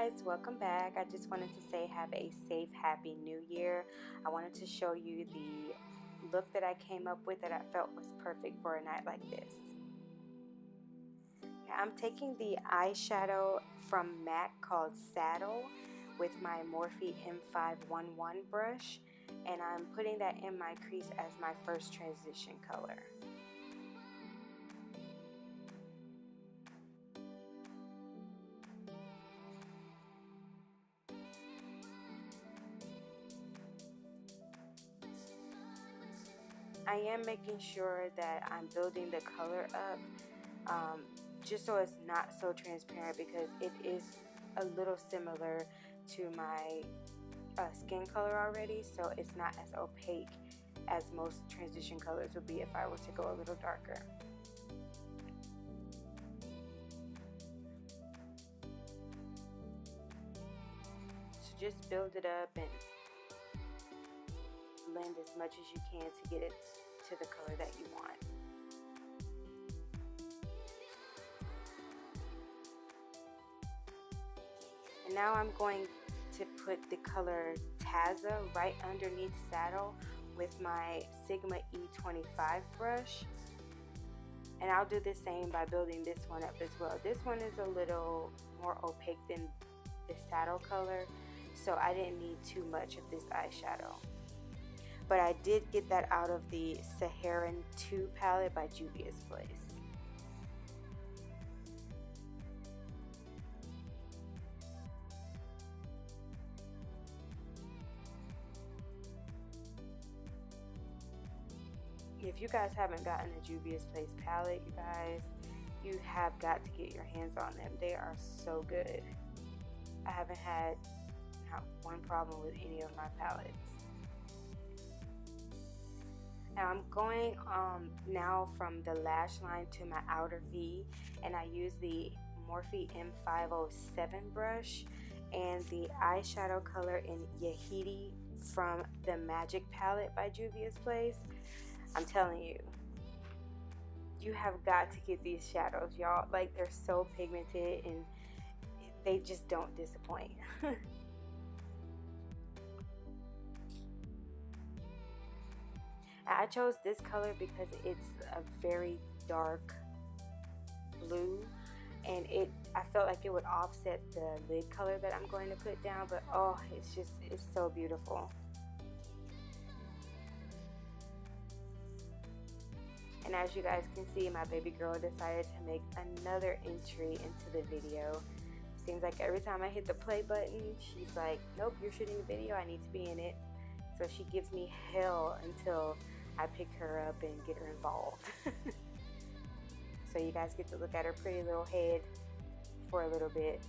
guys, welcome back. I just wanted to say have a safe, happy new year. I wanted to show you the look that I came up with that I felt was perfect for a night like this. I'm taking the eyeshadow from MAC called Saddle with my Morphe M511 brush, and I'm putting that in my crease as my first transition color. I am making sure that I'm building the color up just so it's not so transparent, because it is a little similar to my skin color already, so it's not as opaque as most transition colors would be if I were to go a little darker. So just build it up and blend as much as you can to get it to the color that you want. And now I'm going to put the color Taza right underneath Saddle with my Sigma E25 brush. And I'll do the same by building this one up as well. This one is a little more opaque than the Saddle color, so I didn't need too much of this eyeshadow. But I did get that out of the Saharan 2 palette by Juvia's Place. If you guys haven't gotten a Juvia's Place palette, you guys, you have got to get your hands on them. They are so good. I haven't had not one problem with any of my palettes. Now I'm going now from the lash line to my outer V, and I use the Morphe M507 brush and the eyeshadow color in Yejide from the Magic palette by Juvia's Place. I'm telling you, you have got to get these shadows, y'all. Like, they're so pigmented and they just don't disappoint. I chose this color because it's a very dark blue, and I felt like it would offset the lid color that I'm going to put down, but oh, it's so beautiful. And as you guys can see, my baby girl decided to make another entry into the video. Seems like every time I hit the play button, she's like, nope, you're shooting a video, I need to be in it. So she gives me hell until I pick her up and get her involved. So you guys get to look at her pretty little head for a little bit.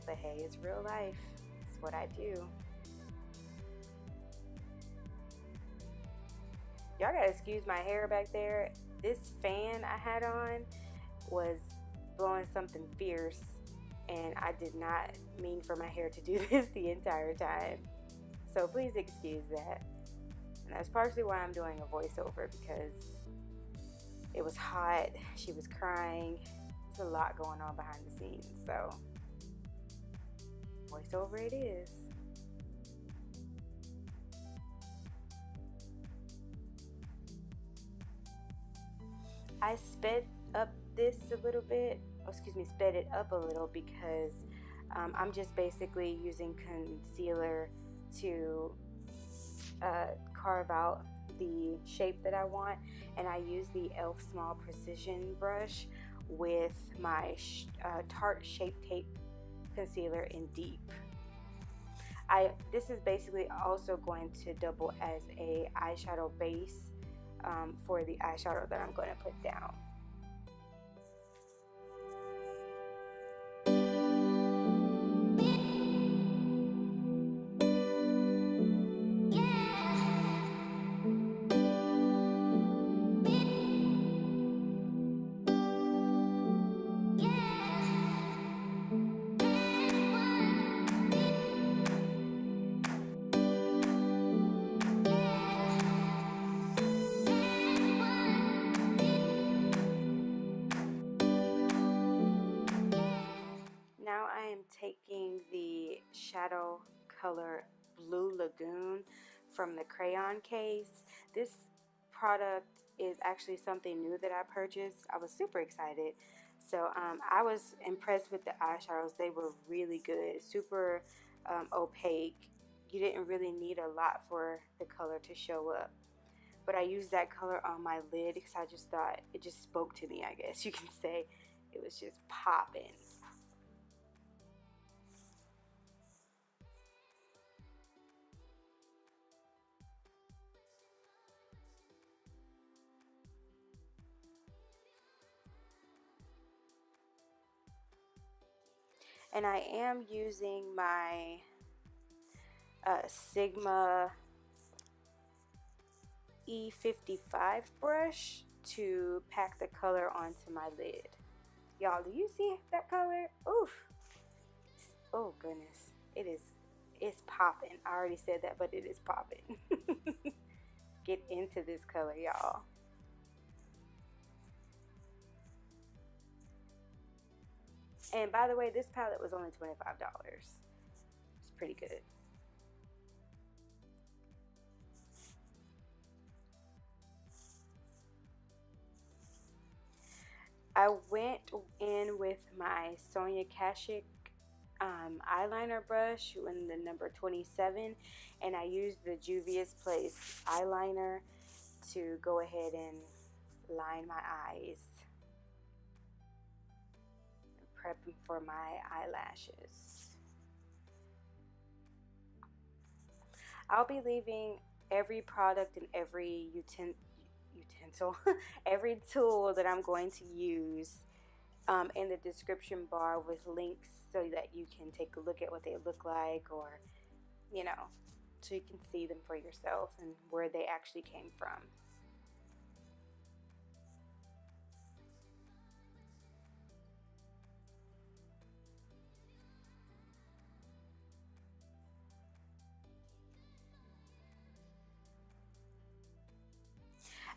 But hey, it's real life. It's what I do. Y'all gotta excuse my hair back there. This fan I had on was blowing something fierce, and I did not mean for my hair to do this the entire time. So please excuse that. And that's partially why I'm doing a voiceover, because it was hot, she was crying, there's a lot going on behind the scenes, so voiceover it is. I sped up this a little bit, sped it up a little, because I'm just basically using concealer to carve out the shape that I want, and I use the e.l.f. Small Precision brush with my Tarte Shape Tape concealer in Deep. This is basically also going to double as a eyeshadow base for the eyeshadow that I'm going to put down. am taking the shadow color Blue Lagoon from the Crayon case. This product is actually something new that I purchased. I was super excited. So I was impressed with the eyeshadows. They were really good, super opaque. You didn't really need a lot for the color to show up. But I used that color on my lid because I just thought it just spoke to me, I guess you can say. It was just popping. And I am using my Sigma E55 brush to pack the color onto my lid. Y'all, do you see that color? Oof. Oh goodness. It's popping. I already said that, but it is popping. Get into this color, y'all. And by the way, this palette was only $25. It's pretty good. I went in with my Sonia Kashuk eyeliner brush in the number 27, and I used the Juvia's Place eyeliner to go ahead and line my eyes, prepping for my eyelashes. I'll be leaving every product and every utensil, every tool that I'm going to use in the description bar with links so that you can take a look at what they look like, or you know, so you can see them for yourself and where they actually came from.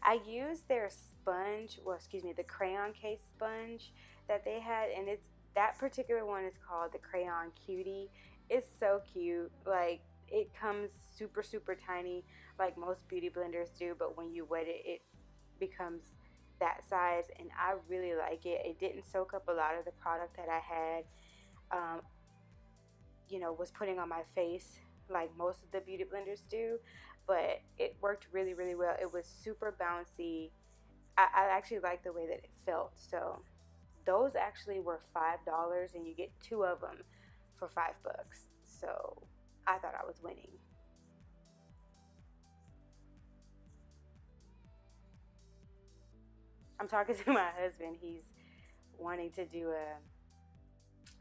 I used their sponge, well, excuse me, the Crayon case sponge that they had, and that particular one is called the Crayon Cutie. It's so cute. Like, it comes super, super tiny, like most beauty blenders do, but when you wet it, it becomes that size, and I really like it. It didn't soak up a lot of the product that I had, you know, was putting on my face like most of the beauty blenders do, but it worked really, really well. It was super bouncy. I actually liked the way that it felt. So those actually were $5, and you get 2 of them for $5. So I thought I was winning. I'm talking to my husband. He's wanting to do a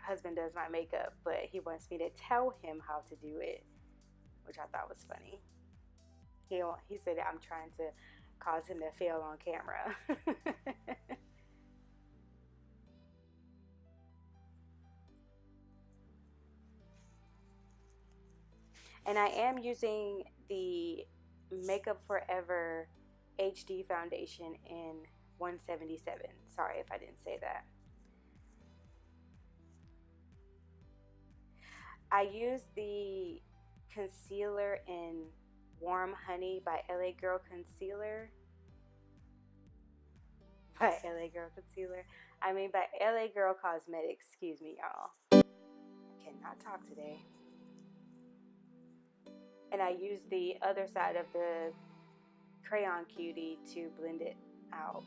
husband does my makeup, but he wants me to tell him how to do it, which I thought was funny. He said I'm trying to cause him to fail on camera. And I am using the Makeup Forever HD foundation in 177. Sorry if I didn't say that. I used the concealer in Warm Honey by LA Girl Concealer. By LA Girl Concealer. I mean by LA Girl Cosmetics. Excuse me, y'all. I cannot talk today. And I used the other side of the Crayon Cutie to blend it out.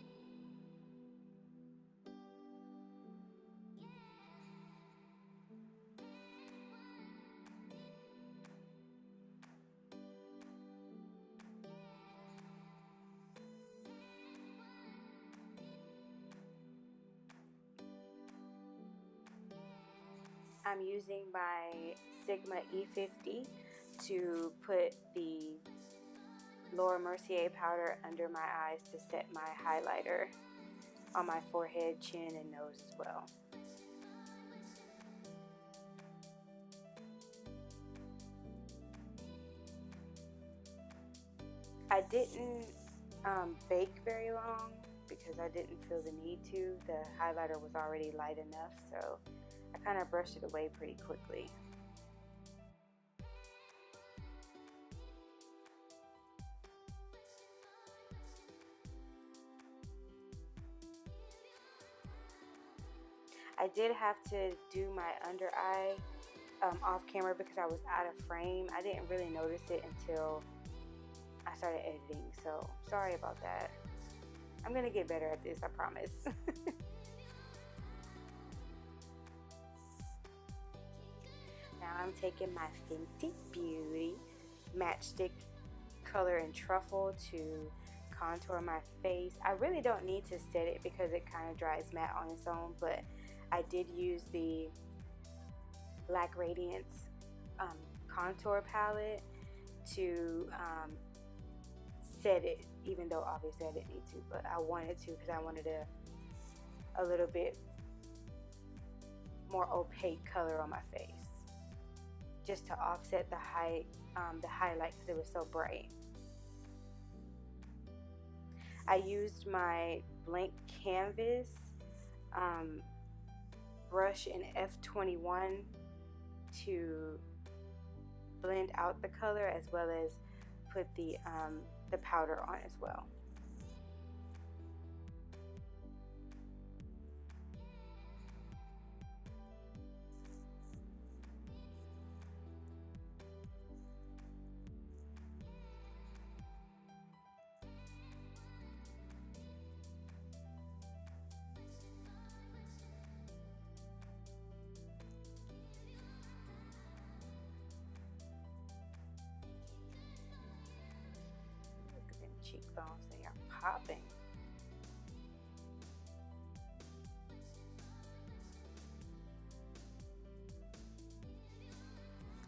I'm using my Sigma E50 to put the Laura Mercier powder under my eyes to set my highlighter on my forehead, chin, and nose as well. I didn't bake very long because I didn't feel the need to. The highlighter was already light enough, so I kind of brushed it away pretty quickly. I did have to do my under eye off camera because I was out of frame. I didn't really notice it until I started editing, so sorry about that. I'm gonna get better at this, I promise. Now I'm taking my Fenty Beauty Matchstick color in Truffle to contour my face. I really don't need to set it because it kind of dries matte on its own, but I did use the Radiance contour palette to set it, even though obviously I didn't need to, but I wanted to because I wanted a little bit more opaque color on my face, just to offset the highlight because it was so bright. I used my blank canvas brush in F21 to blend out the color, as well as put the powder on as well. Cheekbones, they are popping.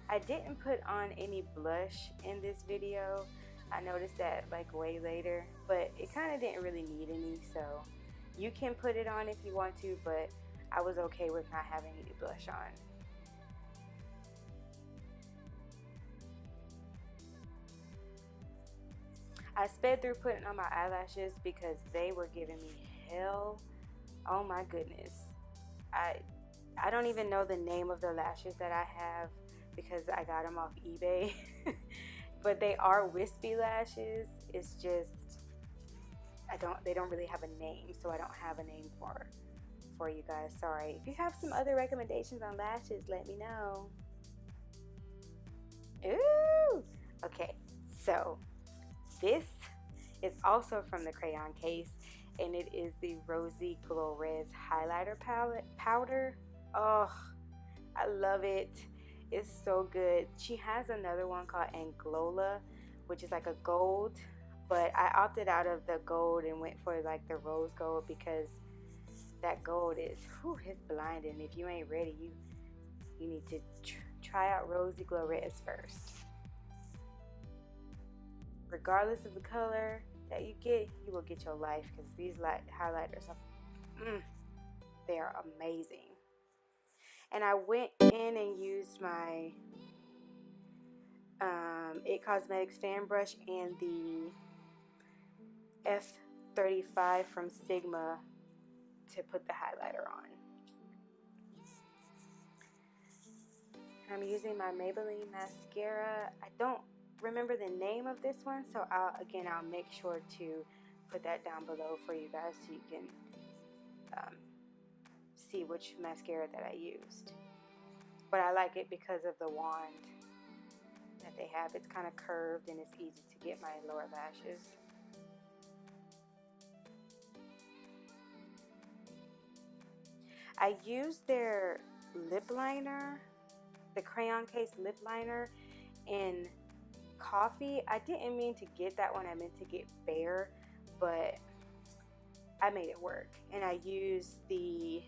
I didn't put on any blush in this video. I noticed that like way later, but it kind of didn't really need any, so you can put it on if you want to, but I was okay with not having any blush on. I sped through putting on my eyelashes because they were giving me hell. Oh my goodness. I don't even know the name of the lashes that I have because I got them off eBay. But they are wispy lashes. It's just they don't really have a name, so I don't have a name for you guys. Sorry. If you have some other recommendations on lashes, let me know. Ooh. Okay. So this is also from the Crayon case, and it is the Rosy Glowrez highlighter powder. Oh, I love it. It's so good. She has another one called Anglola, which is like a gold, but I opted out of the gold and went for like the rose gold because that gold is, whew, it's blinding. If you ain't ready, you need to try out Rosy Glowrez first. Regardless of the color that you get, you will get your life because these highlighters are, they are amazing. And I went in and used my It Cosmetics fan brush and the F35 from Sigma to put the highlighter on. I'm using my Maybelline mascara. I don't remember the name of this one, so I'll make sure to put that down below for you guys so you can see which mascara that I used. But I like it because of the wand that they have. It's kind of curved and it's easy to get my lower lashes. I used their lip liner, the Crayon case lip liner, in Coffee. I didn't mean to get that one. I meant to get Bare, but I made it work. And I used the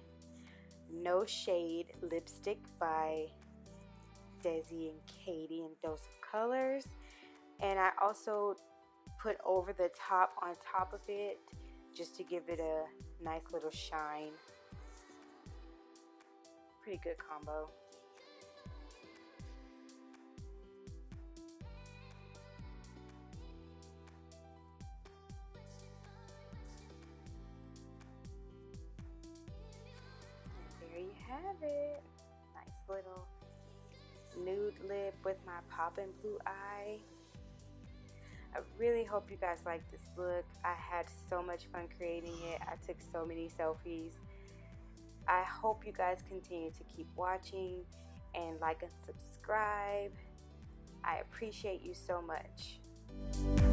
No Shade lipstick by DesixKaty in Dose of Colors. And I also put over the top on top of it just to give it a nice little shine. Pretty good combo. There you have it. little nude lip with my poppin' blue eye. I really hope you guys like this look. I had so much fun creating it. I took so many selfies. I hope you guys continue to keep watching and like and subscribe. I appreciate you so much.